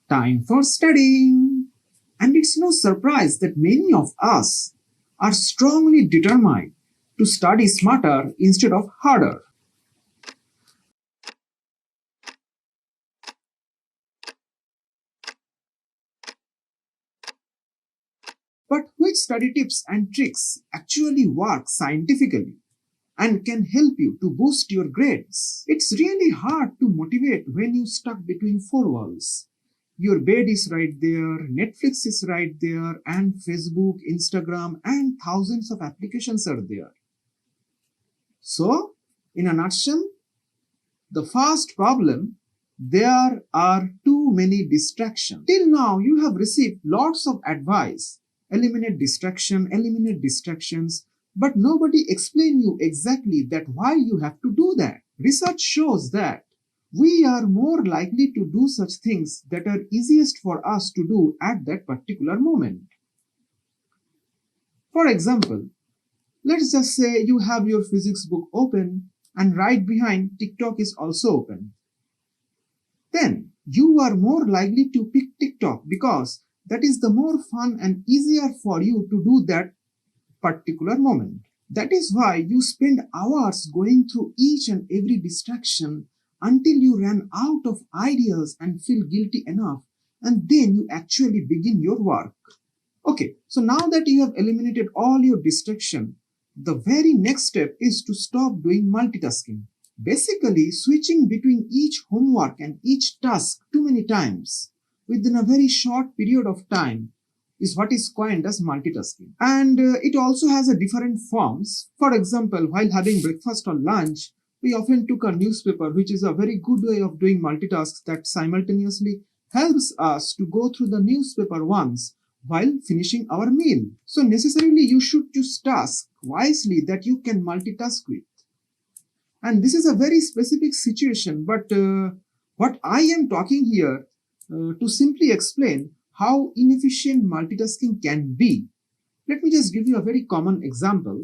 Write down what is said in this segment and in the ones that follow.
Time for studying. And it's no surprise that many of us are strongly determined to study smarter instead of harder. But which study tips and tricks actually work scientifically and can help you to boost your grades? It's really hard to motivate when you're stuck between four walls. Your bed is right there, Netflix is right there, and Facebook, Instagram, and thousands of applications are there. So, in a nutshell, the first problem, there are too many distractions. Till now, you have received lots of advice. Eliminate distractions, but nobody explain you exactly that why you have to do that. Research shows that we are more likely to do such things that are easiest for us to do at that particular moment. For example, let's just say you have your physics book open and right behind TikTok is also open. Then you are more likely to pick TikTok because that is the more fun and easier for you to do that particular moment. That is why you spend hours going through each and every distraction until you run out of ideas and feel guilty enough, and then you actually begin your work. Okay, so now that you have eliminated all your distraction, the very next step is to stop doing multitasking. Basically, switching between each homework and each task too many times within a very short period of time is what is coined as multitasking. And it also has a different forms. For example, while having breakfast or lunch, we often took a newspaper, which is a very good way of doing multitasks that simultaneously helps us to go through the newspaper once while finishing our meal. So necessarily you should choose tasks wisely that you can multitask with. And this is a very specific situation, but what I am talking here to simply explain how inefficient multitasking can be. Let me just give you a very common example.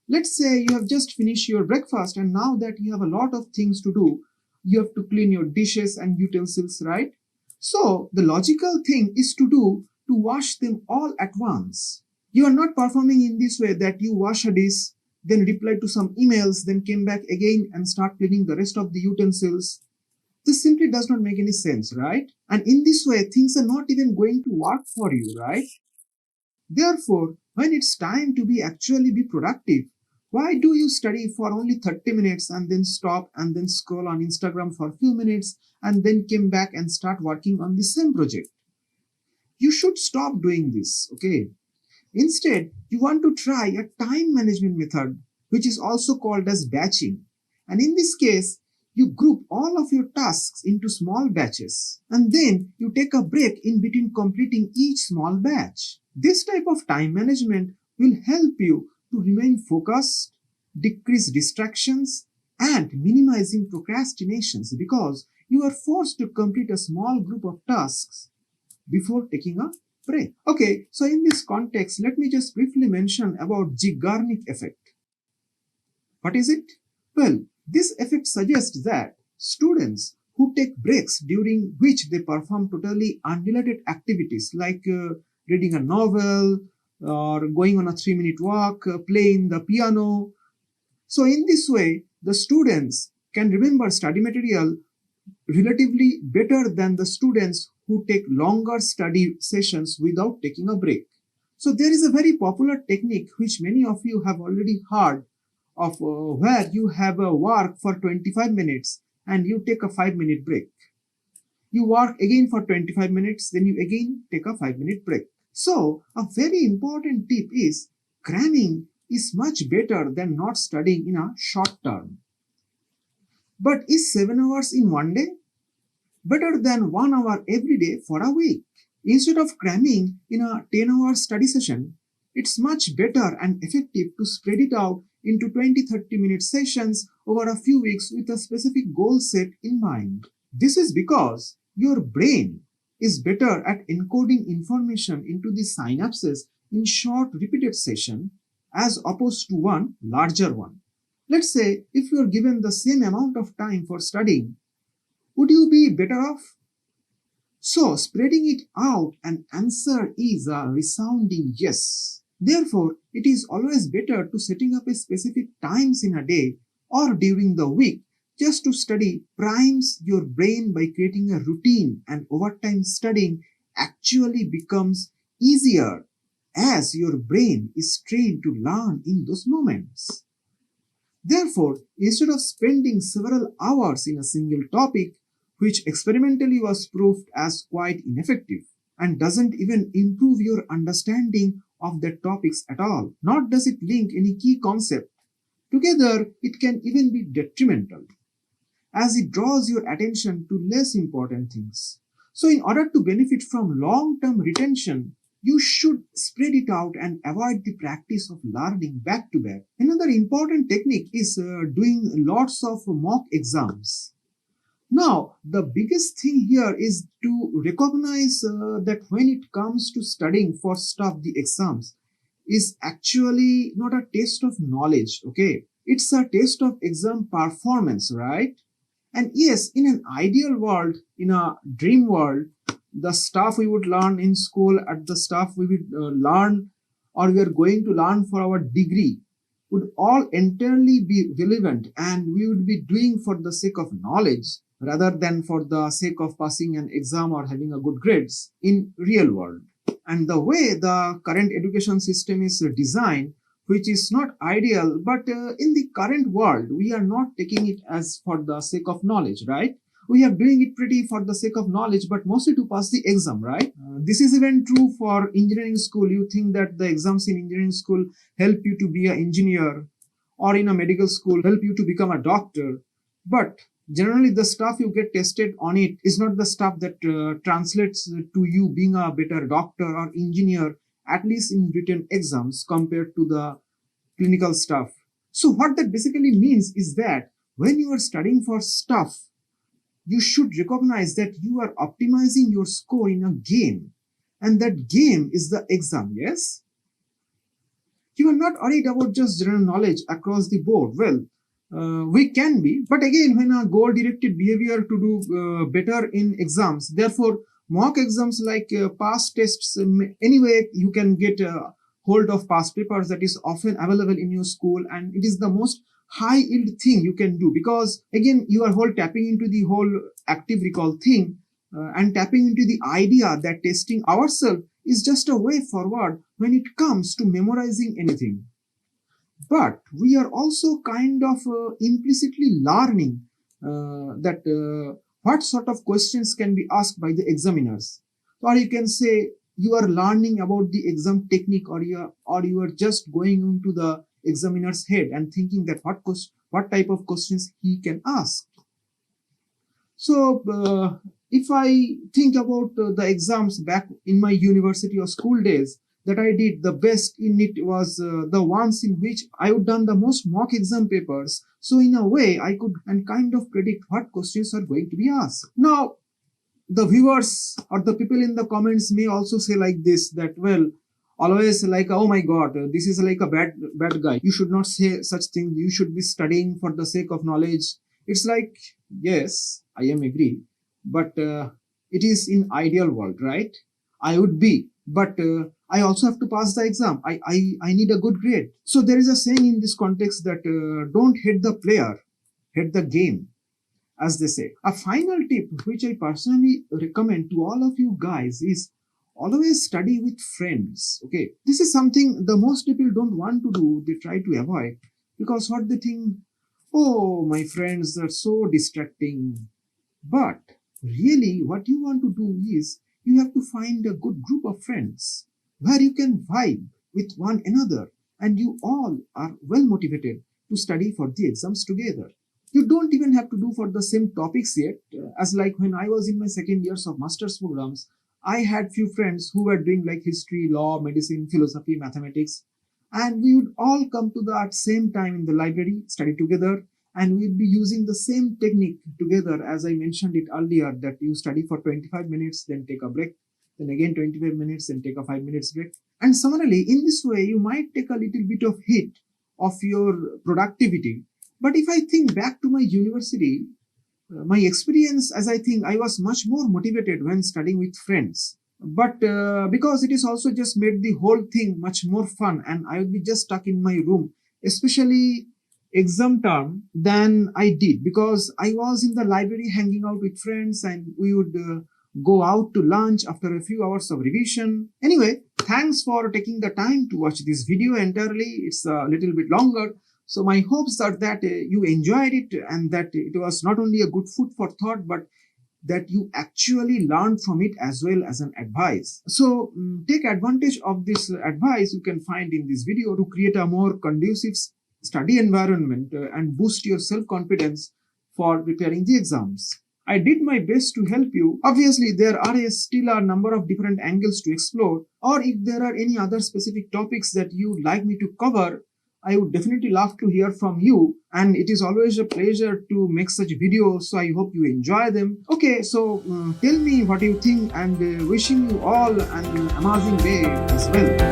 Let's say you have just finished your breakfast and now that you have a lot of things to do, you have to clean your dishes and utensils, right? So the logical thing is to wash them all at once. You are not performing in this way that you wash a dish, then reply to some emails, then came back again and start cleaning the rest of the utensils. This simply does not make any sense, right? And in this way, things are not even going to work for you, right? Therefore, when it's time to be productive, why do you study for only 30 minutes and then stop and then scroll on Instagram for a few minutes and then came back and start working on the same project? You should stop doing this, okay? Instead, you want to try a time management method, which is also called as batching. And in this case, you group all of your tasks into small batches and then you take a break in between completing each small batch. This type of time management will help you to remain focused, decrease distractions, and minimizing procrastinations because you are forced to complete a small group of tasks before taking a break. Okay, so in this context, let me just briefly mention about Zeigarnik effect. What is it? Well, this effect suggests that students who take breaks during which they perform totally unrelated activities like reading a novel or going on a 3-minute walk, playing the piano. So in this way, the students can remember study material relatively better than the students who take longer study sessions without taking a break. So there is a very popular technique which many of you have already heard of where you have a work for 25 minutes and you take a 5-minute break. You work again for 25 minutes, then you again take a 5-minute break. So a very important tip is cramming is much better than not studying in a short term. But is 7 hours in one day better than 1 hour every day for a week? Instead of cramming in a 10-hour study session, it's much better and effective to spread it out into 20-30 minute sessions over a few weeks with a specific goal set in mind. This is because your brain is better at encoding information into the synapses in short repeated session as opposed to one larger one. Let's say if you are given the same amount of time for studying, would you be better off? So, spreading it out, an answer is a resounding yes. Therefore, it is always better to setting up a specific times in a day or during the week just to study primes your brain by creating a routine, and over time studying actually becomes easier as your brain is trained to learn in those moments. Therefore, instead of spending several hours in a single topic, which experimentally was proved as quite ineffective and doesn't even improve your understanding of the topics at all, nor does it link any key concept. Together, it can even be detrimental as it draws your attention to less important things. So, in order to benefit from long term retention, you should spread it out and avoid the practice of learning back to back. Another important technique is doing lots of mock exams. Now, the biggest thing here is to recognize that when it comes to studying for stuff, the exams is actually not a test of knowledge, okay? It's a test of exam performance, right? And yes, in an ideal world, in a dream world, the stuff we would learn in school and the stuff we would learn or we are going to learn for our degree would all entirely be relevant, and we would be doing for the sake of knowledge rather than for the sake of passing an exam or having a good grades in real world. And the way the current education system is designed, which is not ideal, but in the current world we are not taking it as for the sake of knowledge, right? We are doing it pretty for the sake of knowledge, but mostly to pass the exam, right? This is even true for engineering school. You think that the exams in engineering school help you to be an engineer, or in a medical school help you to become a doctor, but generally the stuff you get tested on it is not the stuff that translates to you being a better doctor or engineer, at least in written exams, compared to the clinical stuff. So what that basically means is that when you are studying for stuff, you should recognize that you are optimizing your score in a game, and that game is the exam. Yes, you are not worried about just general knowledge across the board. Well, we can be, but again, when a goal directed behavior to do better in exams, therefore mock exams like past tests, anyway you can get hold of past papers that is often available in your school, and it is the most high yield thing you can do, because again you are whole tapping into the whole active recall thing, and tapping into the idea that testing ourselves is just a way forward when it comes to memorizing anything. But we are also kind of implicitly learning that what sort of questions can be asked by the examiners, or you can say you are learning about the exam technique, or you are just going into the examiner's head and thinking that what type of questions he can ask. So, if I think about the exams back in my university or school days that I did, the best in it was the ones in which I would done the most mock exam papers. So, in a way, I could and kind of predict what questions are going to be asked. Now, the viewers or the people in the comments may also say like this, that well, always like, oh my god, this is like a bad guy, you should not say such things, you should be studying for the sake of knowledge. It's like, yes, I am agree, but it is in ideal world, right? I would be, but I also have to pass the exam. I need a good grade. So there is a saying in this context that don't hate the player, hate the game, as they say. A final tip which I personally recommend to all of you guys is always study with friends. Okay, this is something the most people don't want to do, they try to avoid, because what they think, oh, my friends are so distracting. But really, what you want to do is you have to find a good group of friends where you can vibe with one another and you all are well motivated to study for the exams together. You don't even have to do for the same topics yet, as like when I was in my second years of master's programs, I had few friends who were doing like history, law, medicine, philosophy, mathematics, and we would all come to the at same time in the library, study together, and we'd be using the same technique together, as I mentioned it earlier, that you study for 25 minutes, then take a break, then again 25 minutes, then take a 5 minutes break. And similarly, in this way, you might take a little bit of hit of your productivity. But if I think back to my university, My experience, as I think, I was much more motivated when studying with friends. But because it is also just made the whole thing much more fun, and I would be just stuck in my room, especially exam term, than I did because I was in the library hanging out with friends and we would go out to lunch after a few hours of revision. Anyway, thanks for taking the time to watch this video entirely. It's a little bit longer. So my hopes are that you enjoyed it and that it was not only a good food for thought, but that you actually learned from it as well as an advice. So take advantage of this advice you can find in this video to create a more conducive study environment and boost your self-confidence for preparing the exams. I did my best to help you. Obviously, there are still a number of different angles to explore, or if there are any other specific topics that you would like me to cover, I would definitely love to hear from you, and it is always a pleasure to make such videos, so I hope you enjoy them. Okay, so tell me what you think, and wishing you all an amazing day as well.